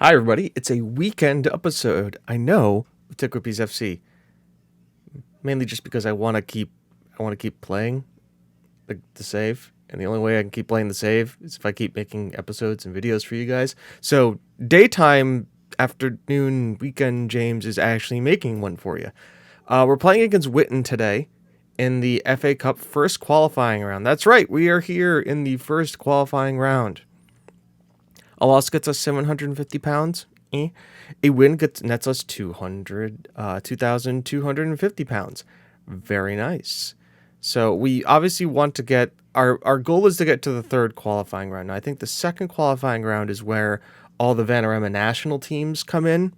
Hi, everybody. It's a weekend episode. I know of TGWPIS FC, mainly just because I want to keep playing the save, and the only way I can keep playing the save is if I keep making episodes and videos for you guys. So daytime, afternoon, weekend, James is actually making one for you. We're playing against Witten today in the FA Cup first qualifying round. That's right, we are here in the first qualifying round. A loss gets us 750 pounds. A win nets us 2,250 pounds. Very nice. So we obviously want to get our goal is to get to the third qualifying round. Now, I think the second qualifying round is where all the Vanarama national teams come in.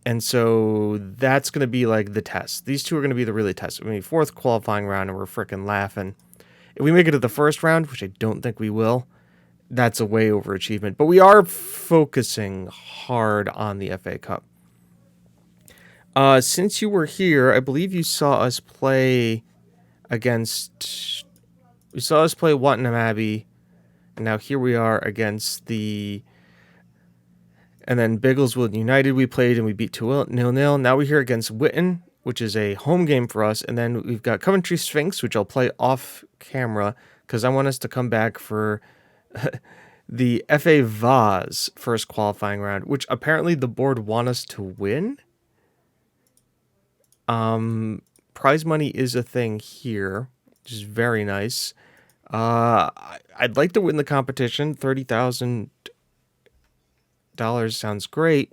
And so that's going to be like the test. These two are going to be the really test. I mean, fourth qualifying round, and we're freaking laughing. If we make it to the first round, which I don't think we will, that's a way overachievement. But we are focusing hard on the FA Cup. Since you were here, I believe you saw us play against. We saw us play Wattenham Abbey, and now here we are against the. And then Biggleswood United we played and we beat 2-0. Now we're here against Witten, which is a home game for us. And then we've got Coventry Sphinx, which I'll play off camera because I want us to come back for the FA Vase first qualifying round, which apparently the board want us to win. Prize money is a thing here, which is very nice. I'd like to win the competition. $30,000 sounds great.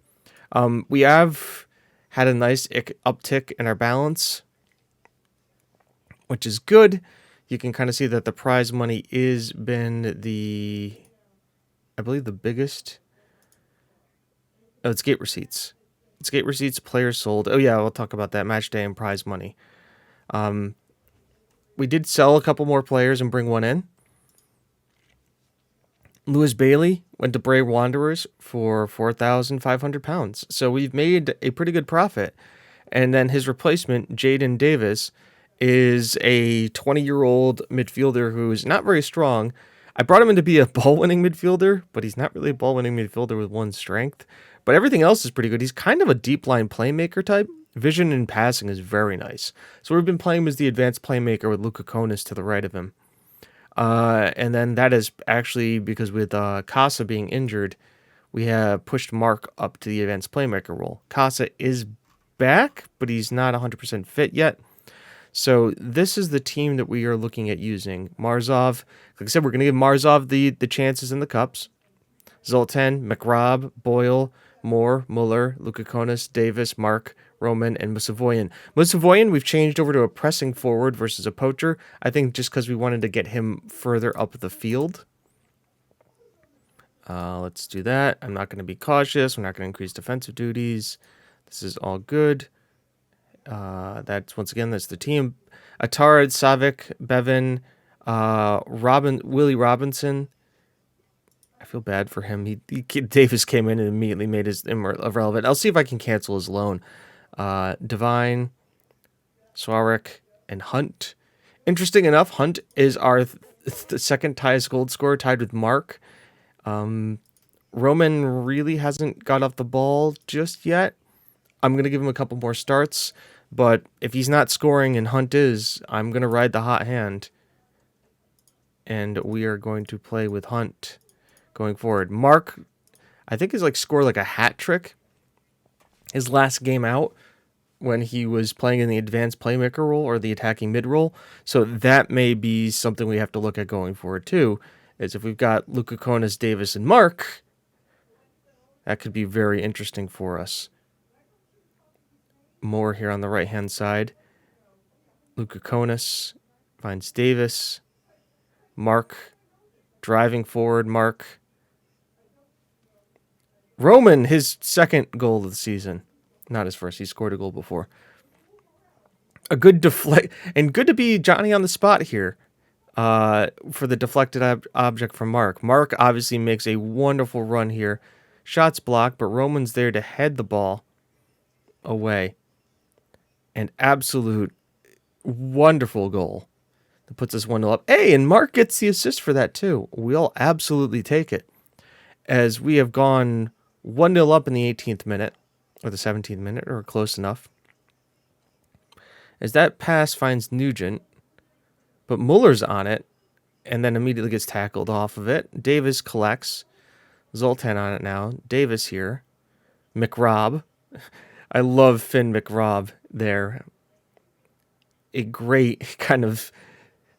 We have had a nice uptick in our balance, which is good. You can kind of see that the prize money is been I believe the biggest. Oh, it's gate receipts. It's gate receipts, players sold. Oh yeah, we'll talk about that. Match day and prize money. We did sell a couple more players and bring one in. Lewis Bailey went to Bray Wanderers for £4,500. So we've made a pretty good profit. And then his replacement, Jaden Davis, is a 20-year-old midfielder who's not very strong. I brought him in to be a ball-winning midfielder, but he's not really a ball-winning midfielder with one strength. But everything else is pretty good. He's kind of a deep-line playmaker type. Vision and passing is very nice. So we've been playing him as the advanced playmaker with Luka Konis to the right of him. And then that is actually because with Casa being injured, we have pushed Mark up to the advanced playmaker role. Casa is back, but he's not 100% fit yet. So this is the team that we are looking at using. Marzov, like I said, we're going to give Marzov the chances in the cups. Zoltan, McRobb, Boyle, Moore, Muller, Lukakonis, Davis, Mark, Roman, and Musavoyan. Musavoyan, we've changed over to a pressing forward versus a poacher. I think just because we wanted to get him further up the field. Let's do that. I'm not going to be cautious. We're not going to increase defensive duties. This is all good. That's the team. Atara, Savic, Bevan, Willie Robinson. I feel bad for him. Davis came in and immediately made his irrelevant. I'll see if I can cancel his loan. Divine, Swarwick, and Hunt. Interesting enough, Hunt is our the second highest gold scorer, tied with Mark. Roman really hasn't got off the ball just yet. I'm going to give him a couple more starts, but if he's not scoring and Hunt is, I'm going to ride the hot hand. And we are going to play with Hunt going forward. Mark, I think, is scored like a hat trick his last game out when he was playing in the advanced playmaker role or the attacking mid role. So that may be something we have to look at going forward too, is if we've got Luka Konis, Davis, and Mark, that could be very interesting for us. More here on the right-hand side. Luka Konis finds Davis. Mark driving forward. Mark. Roman, his second goal of the season. Not his first. He scored a goal before. A good deflect. And good to be Johnny on the spot here for the deflected object from Mark. Mark obviously makes a wonderful run here. Shots blocked, but Roman's there to head the ball away. An absolute wonderful goal that puts us 1-0 up. Hey, and Mark gets the assist for that too. We'll absolutely take it. as we have gone 1-0 up in the 18th minute, or the 17th minute, or close enough. As that pass finds Nugent, but Muller's on it, and then immediately gets tackled off of it. Davis collects. Zoltan on it now. Davis here. McRobb. I love Finn McRobb there. A great kind of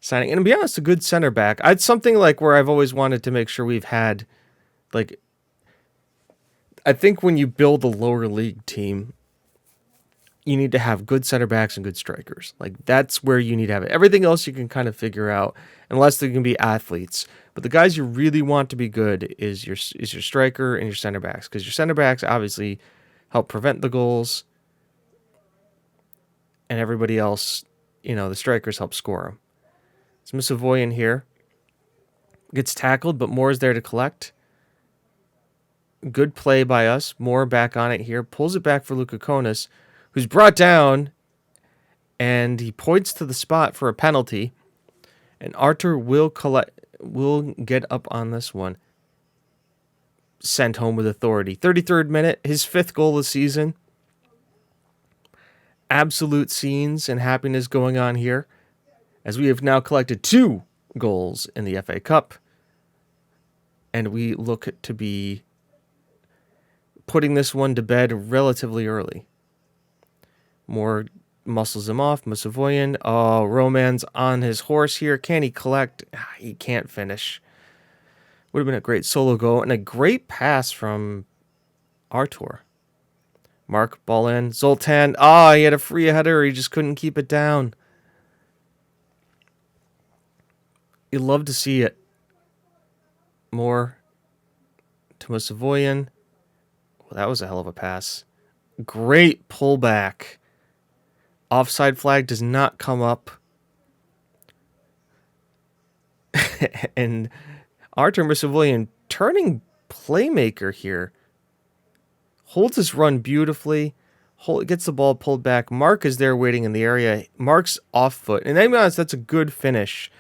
signing. And to be honest, a good center back. It's something like where I've always wanted to make sure we've had, like, I think when you build a lower league team, you need to have good center backs and good strikers. Like, that's where you need to have it. Everything else you can kind of figure out, unless they can be athletes. But the guys you really want to be good is your striker and your center backs, because your center backs obviously help prevent the goals, and everybody else, the strikers help score them. So Savoyan here gets tackled, but Moore's there to collect. Good play by us. Moore back on it here, pulls it back for Luka Konis, who's brought down, and he points to the spot for a penalty. And Arthur will get up on this one. Sent home with authority. 33rd minute, his 5th goal of the season. Absolute scenes and happiness going on here, as we have now collected 2 goals in the FA Cup. And we look to be putting this one to bed relatively early. Moore muscles him off. Musavoyan. Oh, Roman's on his horse here. Can he collect? He can't finish. Would have been a great solo goal and a great pass from Artur. Mark, ball in. Zoltan. He had a free header. He just couldn't keep it down. You love to see it. Moore to Musavoyan. Well, that was a hell of a pass. Great pullback. Offside flag does not come up. And Artur Musavoyan, turning playmaker here, holds his run beautifully. Gets the ball pulled back. Mark is there waiting in the area. Mark's off foot. And to be honest, that's a good finish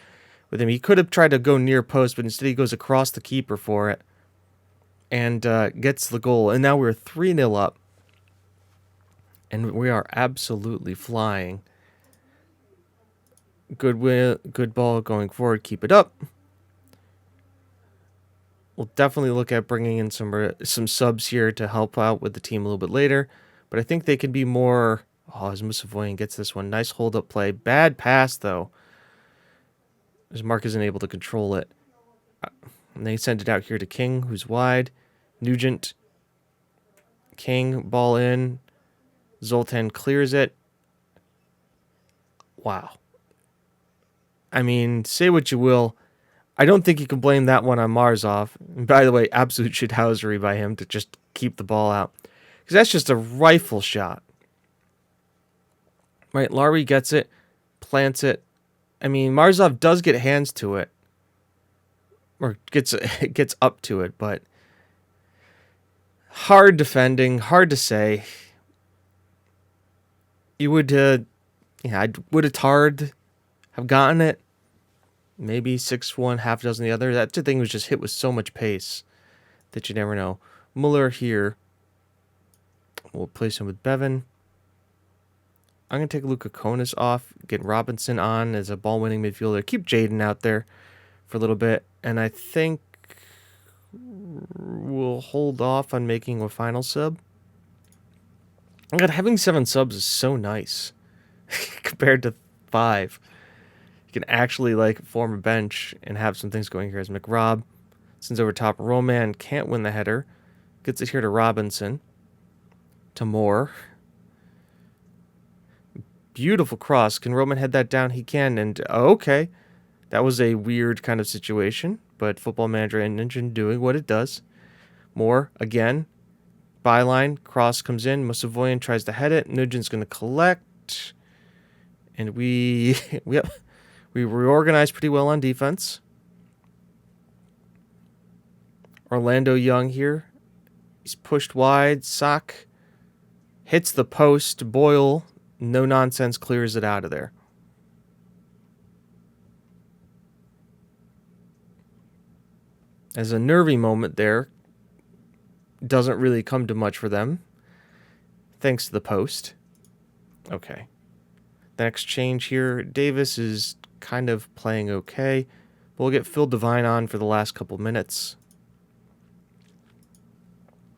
with him. He could have tried to go near post, but instead he goes across the keeper for it and gets the goal. And now we're 3-0 up. And we are absolutely flying. Good ball going forward. Keep it up. We'll definitely look at bringing in some subs here to help out with the team a little bit later. But I think they can be more... as Musavoyan gets this one. Nice hold-up play. Bad pass, though, as Mark isn't able to control it. And they send it out here to King, who's wide. Nugent. King, ball in. Zoltan clears it. Wow. I mean, say what you will. I don't think you can blame that one on Marzov. And by the way, absolute shithousery by him to just keep the ball out. Because that's just a rifle shot. Right, Larry gets it, plants it. I mean, Marzov does get hands to it. Or gets up to it, but hard defending, hard to say. You would, would a Tard have gotten it? Maybe 6-1, half dozen the other. That thing was just hit with so much pace that you never know. Muller here. We'll place him with Bevan. I'm going to take Luka Konis off, get Robinson on as a ball-winning midfielder. Keep Jaden out there for a little bit. And I think we'll hold off on making a final sub. God, having 7 subs is so nice compared to 5. You can actually form a bench and have some things going here. As McRobb sends over top. Roman can't win the header. Gets it here to Robinson. To Moore. Beautiful cross. Can Roman head that down? He can. And okay. That was a weird kind of situation. But Football Manager and Engine doing what it does. Moore again. Byline. Cross comes in. Musavoyan tries to head it. Nugent's going to collect. And we reorganized pretty well on defense. Orlando Young here. He's pushed wide. Sock hits the post. Boyle, no nonsense, clears it out of there. As a nervy moment there, doesn't really come to much for them. Thanks to the post. Okay. The next change here, Davis is kind of playing okay. We'll get Phil Devine on for the last couple minutes.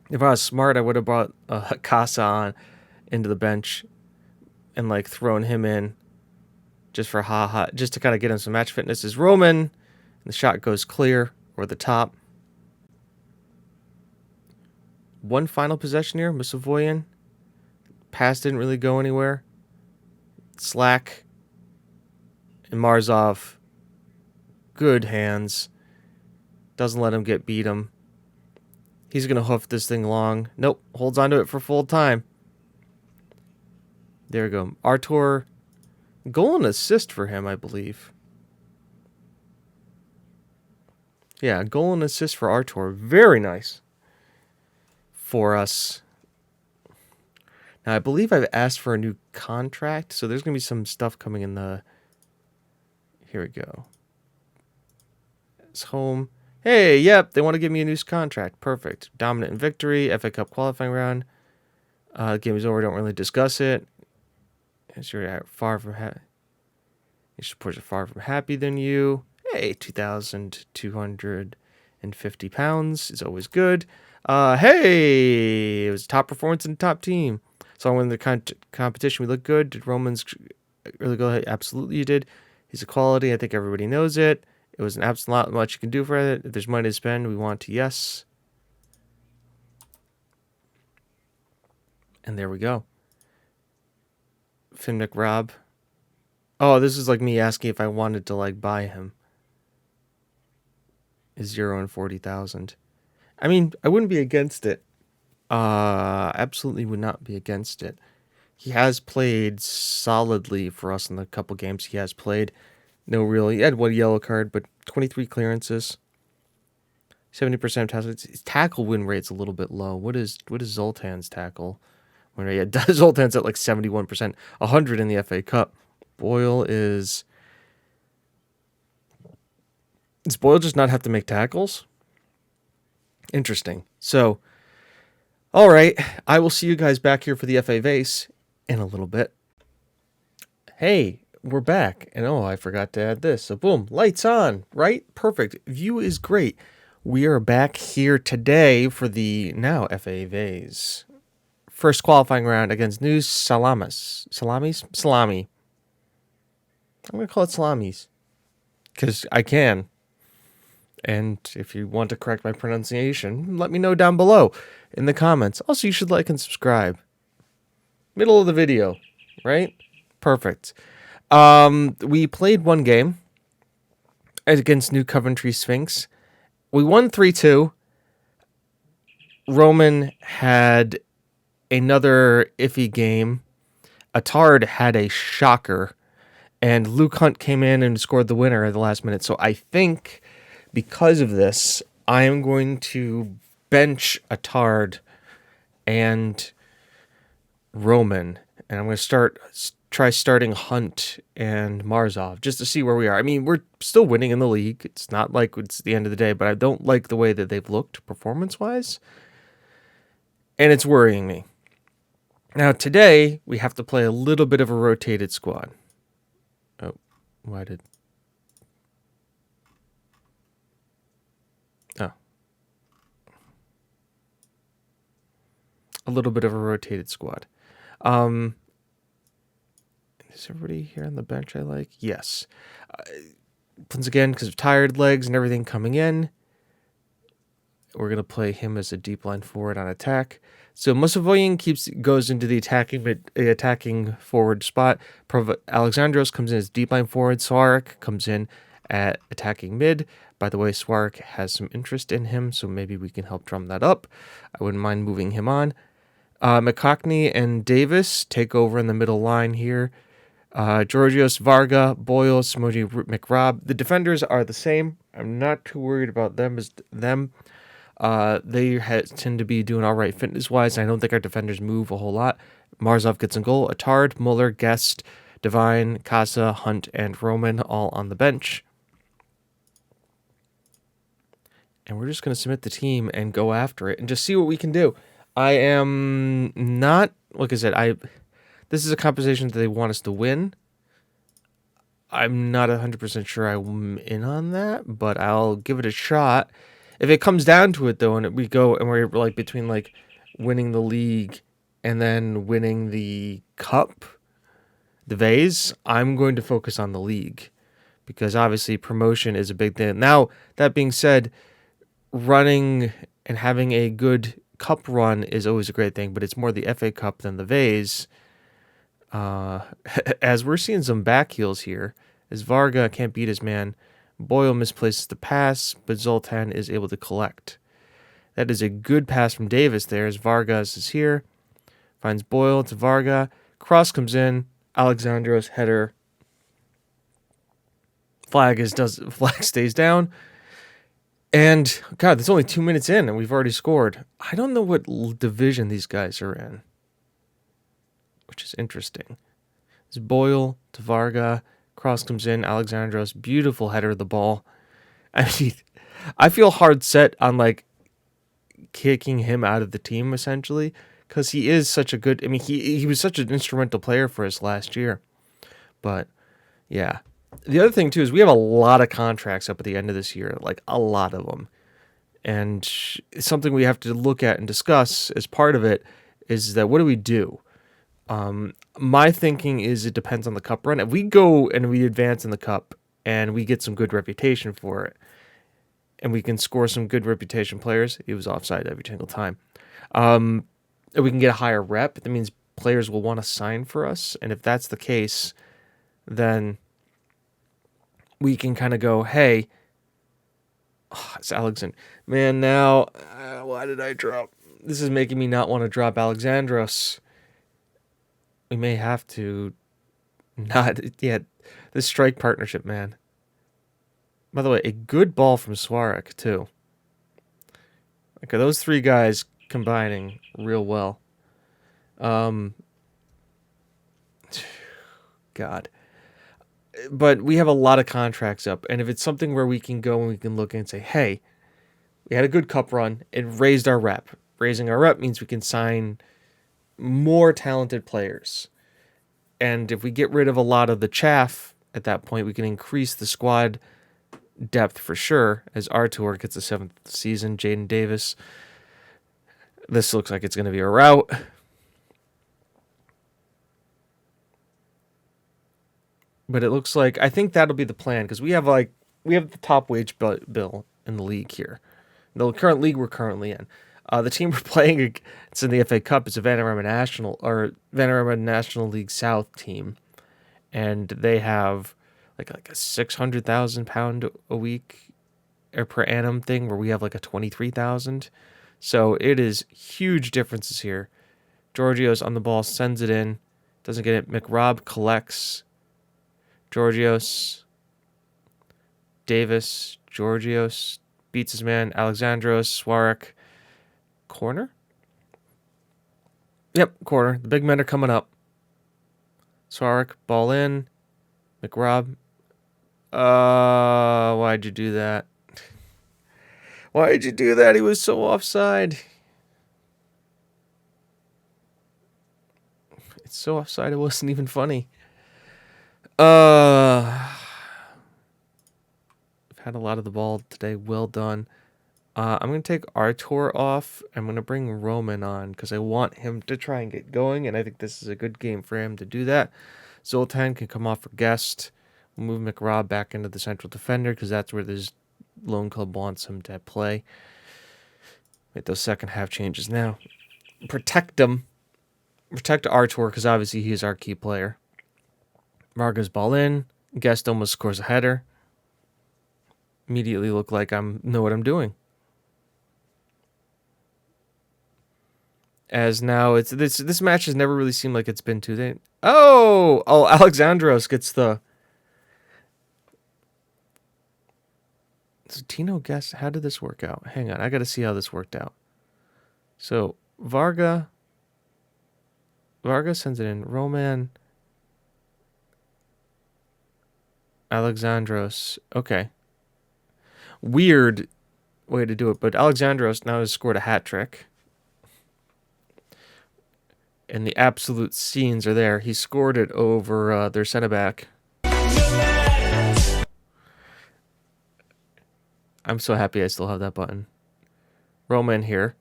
If I was smart, I would have brought Casa on into the bench and like thrown him in just for just to kind of get him some match fitness. Is Roman, and the shot goes clear or the top. One final possession here, Musavoyan. Pass didn't really go anywhere. Slack and Marzov, good hands. Doesn't let him beat him. He's going to hoof this thing long. Nope, holds onto it for full time. There we go. Artur, goal and assist for him, I believe. Yeah, goal and assist for Artur. Very nice for us. Now, I believe I've asked for a new contract, so there's going to be some stuff coming in the... Here we go. It's home. Hey, yep, they want to give me a new contract. Perfect. Dominant in victory, FA Cup qualifying round. Game is over, don't really discuss it. You're far from happy. Your supporters are far from happy than you. Hey, 2,250 pounds is always good. Hey, it was top performance in the top team. So when the competition, we look good. Did Romans really go ahead? Absolutely, you did. He's a quality. I think everybody knows it. It was an absolute not much you can do for it. If there's money to spend, we want to, yes. And there we go. Finn McRob. Oh, this is like me asking if I wanted to like buy him. Is 0 and 40,000. I mean, I wouldn't be against it. Absolutely would not be against it. He has played solidly for us in the couple games he has played. No real. He had one yellow card, but 23 clearances. 70% of tackles. His tackle win rate's a little bit low. What is Zoltan's tackle win rate? Yeah, Zoltan's at like 71%. 100 in the FA Cup. Boyle is... Does Boyle just not have to make tackles? Interesting. So, all right. I will see you guys back here for the FA Vase in a little bit. Hey, we're back. And oh, I forgot to add this. So boom, lights on, right? Perfect. View is great. We are back here today for the now FA Vase. First qualifying round against New Salamis. Salami. I'm going to call it Salamis. Because I can. And if you want to correct my pronunciation, let me know down below in the comments. Also, you should like and subscribe. Middle of the video, right? Perfect. We played one game against New Coventry Sphinx. We won 3-2. Roman had another iffy game. Attard had a shocker. And Luke Hunt came in and scored the winner at the last minute. So I think because of this, I am going to bench Attard and Roman. And I'm going to try starting Hunt and Marzov just to see where we are. I mean, we're still winning in the league. It's not like it's the end of the day, but I don't like the way that they've looked performance-wise. And it's worrying me. Now, today, we have to play a little bit of a rotated squad. Oh, why did... Oh. A little bit of a rotated squad. Is everybody here on the bench I like? Yes. Once again, because of tired legs and everything coming in, we're going to play him as a deep line forward on attack. So Musavoyan goes into the attacking forward spot. Alexandros comes in as deep line forward. Swarek comes in at attacking mid. By the way, Swarek has some interest in him, so maybe we can help drum that up. I wouldn't mind moving him on. McCockney and Davis take over in the middle line here. Georgios, Varga, Boyle, Smoji, McRob. The defenders are the same. I'm not too worried about them as them. They tend to be doing all right fitness-wise. I don't think our defenders move a whole lot. Marzov gets in goal. Attard, Muller, Guest, Devine, Casa, Hunt, and Roman all on the bench. and we're just going to submit the team and go after it and just see what we can do. I am not, like I said, this is a competition that they want us to win. I'm not 100% sure I'm in on that, but I'll give it a shot. If it comes down to it, though, and we go and we're like between like winning the league and then winning the cup, the vase, I'm going to focus on the league because obviously promotion is a big thing. Now, that being said, running and having a good cup run is always a great thing, but it's more the FA Cup than the vase. As we're seeing some back heels here, as Varga can't beat his man, Boyle misplaces the pass, but Zoltan is able to collect. That is a good pass from Davis there, as Vargas is here, finds Boyle to Varga, cross comes in, Alexandros header, flag stays down, and God, that's only 2 minutes in, and we've already scored. I don't know what division these guys are in, which is interesting. It's Boyle to Varga. Cross comes in. Alexandros, beautiful header of the ball. I mean, I feel hard set on like kicking him out of the team essentially because he is such a good. I mean, he was such an instrumental player for us last year. But yeah, the other thing too is we have a lot of contracts up at the end of this year, like a lot of them, and it's something we have to look at and discuss as part of it. Is that what do we do? My thinking is it depends on the cup run. If we go and we advance in the cup and we get some good reputation for it and we can score some good reputation players, he was offside every single time. If we can get a higher rep, that means players will want to sign for us. And if that's the case, then we can kind of go, hey, it's Alexander. Man, now, why did I drop? This is making me not want to drop Alexandros. We may have to not yet. This strike partnership, man. By the way, a good ball from Swarek, too. Okay, those three guys combining real well. God. But we have a lot of contracts up, and if it's something where we can go and we can look and say, hey, we had a good cup run, it raised our rep. Raising our rep means we can sign more talented players. And if we get rid of a lot of the chaff at that point, we can increase the squad depth for sure. As Artur gets a 7th season, Jaden Davis. This looks like it's going to be a rout. But it looks like, I think that'll be the plan because we have the top wage bill in the league here. The current league we're currently in. The team we're playing, it's in the FA Cup. It's a Vanarama National League South team, and they have like a £600,000 a week or per annum thing, where we have like a 23,000. So it is huge differences here. Georgios on the ball, sends it in, doesn't get it. McRob collects. Georgios, Davis, Georgios beats his man. Alexandros, Swarek. Corner? Yep, corner. The big men are coming up. Swarek, ball in. McRob. Why'd you do that? Why'd you do that? He was so offside. It's so offside it wasn't even funny. I've had a lot of the ball today. Well done. I'm going to take Artur off. I'm going to bring Roman on because I want him to try and get going, and I think this is a good game for him to do that. Zoltan can come off for guest. We'll move McRob back into the central defender because that's where this loan club wants him to play. Make those second half changes now. Protect him. Protect Artur because obviously he is our key player. Vargas ball in. Guest almost scores a header. Immediately look like I know what I'm doing. As now it's this match has never really seemed like it's been too late. Oh, Alexandros gets the. So Tino guess how did this work out? Hang on, I got to see how this worked out. So Varga sends it in. Roman. Alexandros. Okay. Weird. way to do it. But Alexandros now has scored a hat trick. And the absolute scenes are there. He scored it over their center back. I'm so happy I still have that button. Roman here.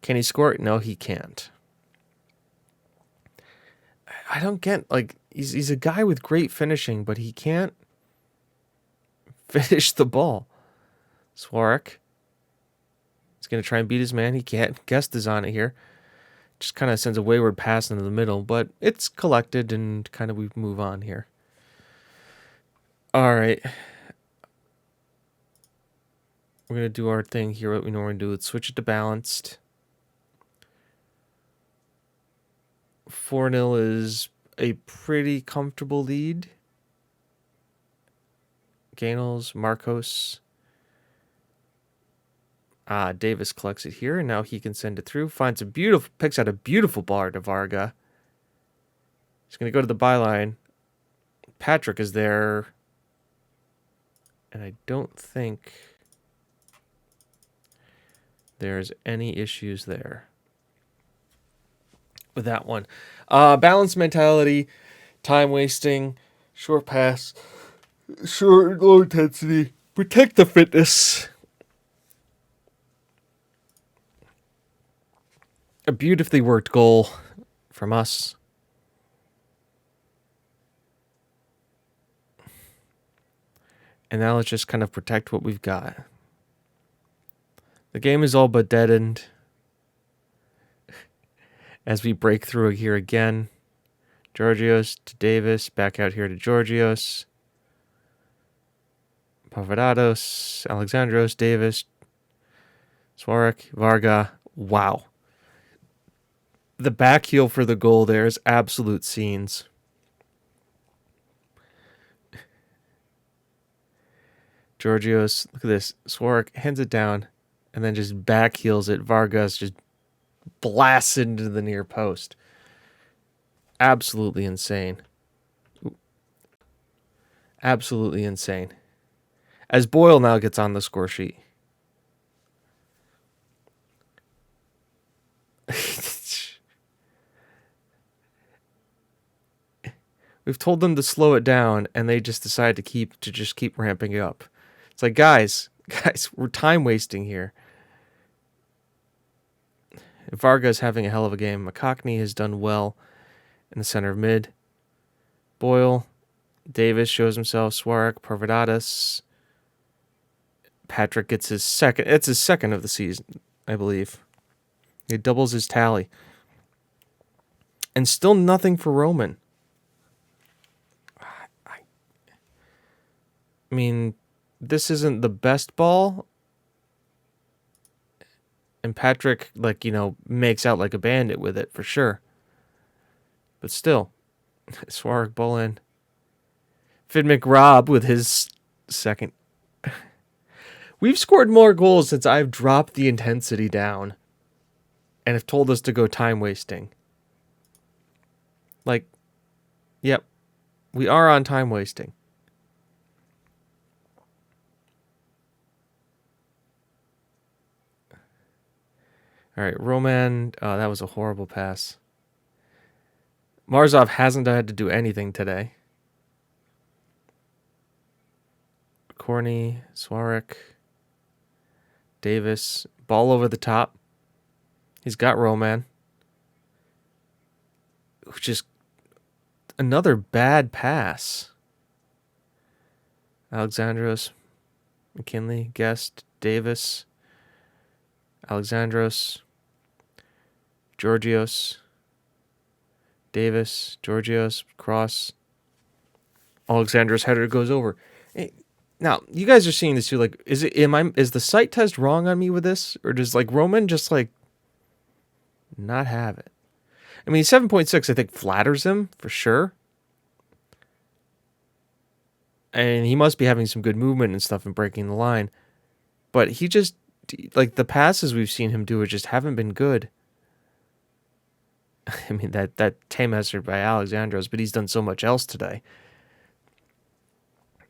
Can he score it? No, he can't. I don't get, like, he's a guy with great finishing, but he can't finish the ball. Swarek. He's going to try and beat his man. He can't. Guest is on it here. Just kind of sends a wayward pass into the middle, but it's collected and kind of we move on here. All right. We're going to do our thing here, what we normally do. Let's switch it to balanced. 4-0 is a pretty comfortable lead. Gainels, Marcos. Davis collects it here, and now he can send it through. Picks out a beautiful ball to Varga. He's going to go to the byline. Patrick is there. And I don't think there's any issues there with that one. Balanced mentality, time wasting, short pass, short, low intensity, protect the fitness. A beautifully worked goal from us. And now let's just kind of protect what we've got. The game is all but deadened. As we break through here again. Georgios to Davis. Back out here to Georgios. Pavadados. Alexandros. Davis. Swarek. Varga. Wow. The back heel for the goal there is absolute scenes. Georgios, look at this. Swarek hands it down and then just back heels it. Vargas just blasts into the near post. Absolutely insane. Absolutely insane. As Boyle now gets on the score sheet. We've told them to slow it down, and they just decide to keep ramping it up. It's like, guys, we're time wasting here. Varga's having a hell of a game. McCockney has done well in the center of mid. Boyle, Davis shows himself. Swarek, Parvadatis. Patrick gets his second. It's his second of the season, I believe. He doubles his tally. And still nothing for Roman. I mean, this isn't the best ball. And Patrick, makes out like a bandit with it, for sure. But still, Swarek ball in. Fid McRob with his second. We've scored more goals since I've dropped the intensity down and have told us to go time wasting. Yep, we are on time wasting. All right, Roman, that was a horrible pass. Marzov hasn't had to do anything today. Corny, Swarek, Davis, ball over the top. He's got Roman. Just another bad pass. Alexandros, McKinley, Guest, Davis, Alexandros, Georgios, Davis, Georgios, cross. Alexandros' header goes over. Hey, now, you guys are seeing this too. Is the sight test wrong on me with this? Or does Roman just not have it? I mean, 7.6 I think flatters him for sure. And he must be having some good movement and stuff and breaking the line. But he just, the passes we've seen him do just haven't been good. I mean, that tame hazard by Alexandros, but he's done so much else today.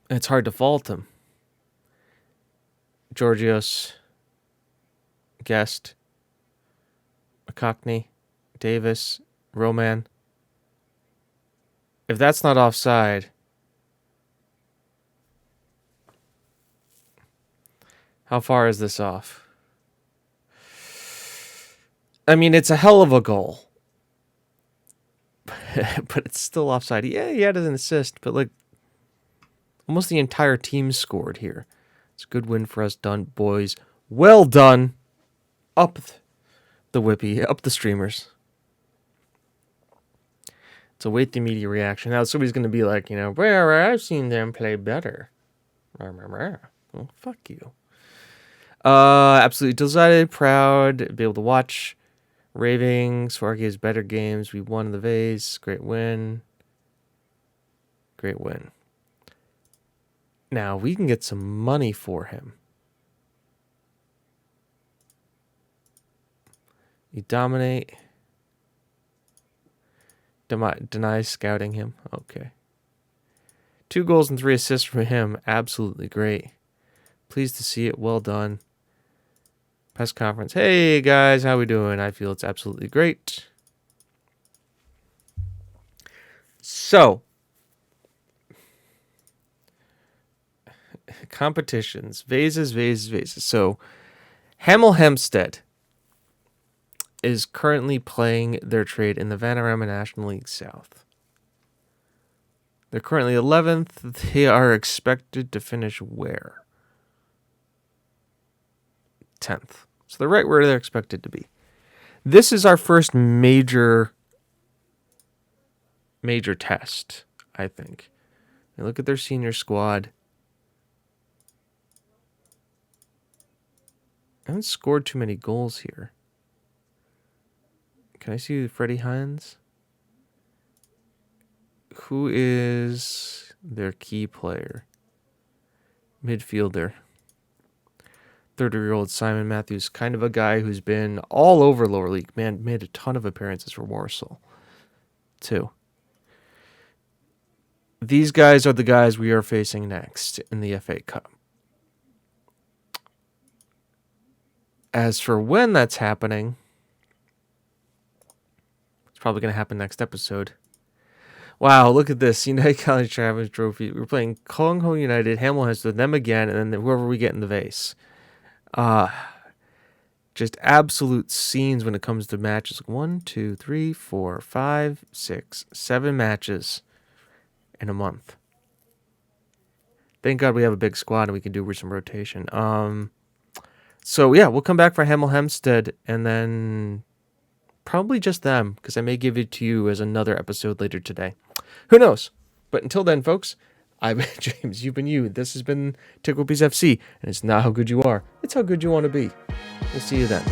It's hard to fault him. Georgios, Guest, McCockney, Davis, Roman. If that's not offside, how far is this off? I mean, it's a hell of a goal. But it's still offside. Yeah, he had an assist, but like almost the entire team scored here. It's a good win for us, done, boys. Well done. Up the whippy, up the streamers. So wait the immediate reaction. Now somebody's going to be like, where I've seen them play better. Well, fuck you. Absolutely delighted, proud, to be able to watch. Raving, Swarky has better games. We won the vase. Great win. Great win. Now we can get some money for him. You dominate. Deny scouting him. Okay. 2 goals and 3 assists from him. Absolutely great. Pleased to see it. Well done. Press conference. Hey guys, how we doing? I feel it's absolutely great. So, competitions. Vases. So, Hemel Hempstead is currently playing their trade in the Vanarama National League South. They're currently 11th. They are expected to finish where? 10th. So they're right where they're expected to be. This is our first major test, I think. And look at their senior squad. I haven't scored too many goals here. Can I see Freddie Hines? Who is their key player? Midfielder. 30-year-old Simon Matthews, kind of a guy who's been all over lower league. Man, made a ton of appearances for Warsaw, too. These guys are the guys we are facing next in the FA Cup. As for when that's happening, it's probably going to happen next episode. Wow, look at this. United College Challenge Trophy. We're playing Kong Ho United, Hemel Hempstead, them again, and then whoever we get in the vase. Just absolute scenes when it comes to matches. 1, 2, 3, 4, 5, 6, 7 matches in a month. Thank God we have a big squad and we can do some rotation. So yeah, we'll come back for Hemel Hempstead and then probably just them, because I may give it to you as another episode later today. Who knows? But until then, folks, I've been James, you've been you. This has been TGWPIS FC, and it's not how good you are, it's how good you want to be. We'll see you then.